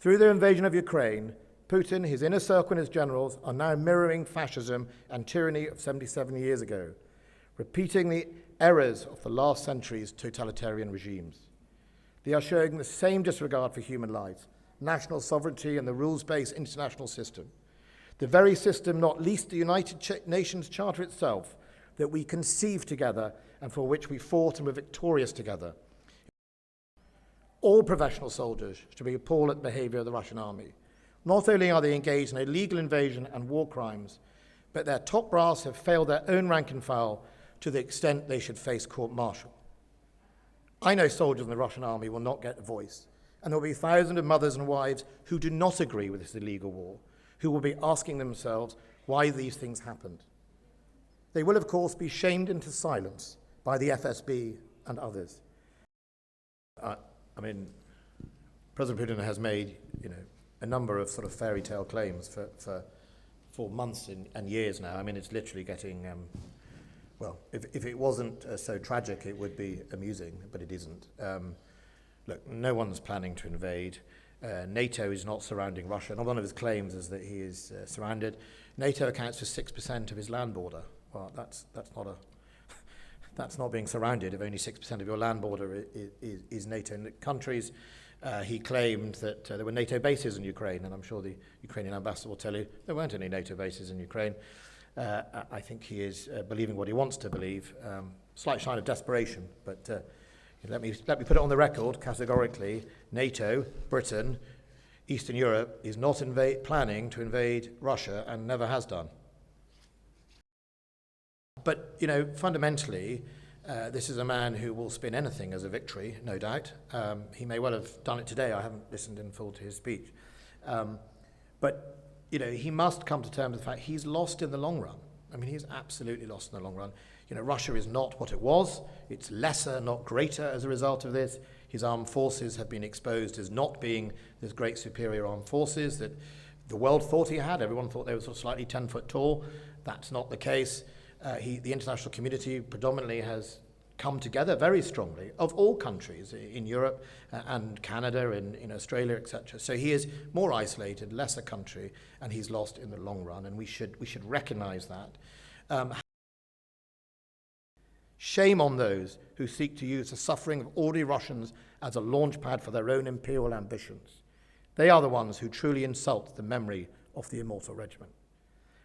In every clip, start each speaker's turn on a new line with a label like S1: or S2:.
S1: Through their invasion of Ukraine, Putin, his inner circle and his generals are now mirroring fascism and tyranny of 77 years ago, repeating the errors of the last century's totalitarian regimes. They are showing the same disregard for human life, national sovereignty and the rules-based international system. The very system, not least the United Nations Charter itself, that we conceived together and for which we fought and were victorious together. All professional soldiers should be appalled at the behaviour of the Russian army. Not only are they engaged in illegal invasion and war crimes, but their top brass have failed their own rank and file to the extent they should face court-martial. I know soldiers in the Russian army will not get a voice, and there will be thousands of mothers and wives who do not agree with this illegal war, who will be asking themselves why these things happened. They will, of course, be shamed into silence by the FSB and others. President Putin has made, a number of sort of fairy tale claims for months and years now. It's literally getting, if it wasn't so tragic, it would be amusing, but it isn't. Look, no one's planning to invade. NATO is not surrounding Russia. Not one of his claims is that he is surrounded. NATO accounts for 6% of his land border. Well, that's not being surrounded if only 6% of your land border is NATO countries. He claimed that there were NATO bases in Ukraine, and I'm sure the Ukrainian ambassador will tell you there weren't any NATO bases in Ukraine. I think he is believing what he wants to believe. Slight sign of desperation, but let me put it on the record categorically. NATO, Britain, Eastern Europe is not planning to invade Russia and never has done. But, fundamentally, this is a man who will spin anything as a victory, no doubt. He may well have done it today. I haven't listened in full to his speech. But he must come to terms with the fact he's lost in the long run. He's absolutely lost in the long run. Russia is not what it was. It's lesser, not greater as a result of this. His armed forces have been exposed as not being this great superior armed forces that the world thought he had. Everyone thought they were sort of slightly 10 foot tall. That's not the case. The international community predominantly has come together very strongly, of all countries in Europe and Canada, in Australia, etc. So he is more isolated, lesser country, and he's lost in the long run, and we should recognise that. Shame on those who seek to use the suffering of ordinary Russians as a launch pad for their own imperial ambitions. They are the ones who truly insult the memory of the immortal regiment.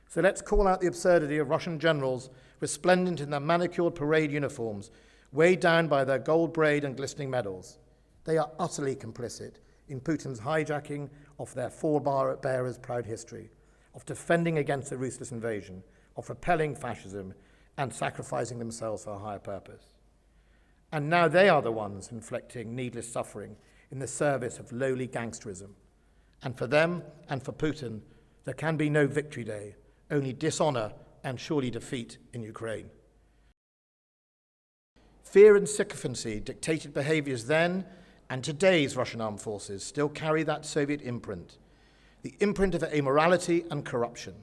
S1: So let's call out the absurdity of Russian generals resplendent in their manicured parade uniforms, weighed down by their gold braid and glistening medals. They are utterly complicit in Putin's hijacking of their forebearers' proud history, of defending against a ruthless invasion, of repelling fascism, and sacrificing themselves for a higher purpose. And now they are the ones inflicting needless suffering in the service of lowly gangsterism. And for them and for Putin, there can be no victory day, only dishonor and surely defeat in Ukraine. Fear and sycophancy dictated behaviors then, and today's Russian armed forces still carry that Soviet imprint, the imprint of immorality and corruption.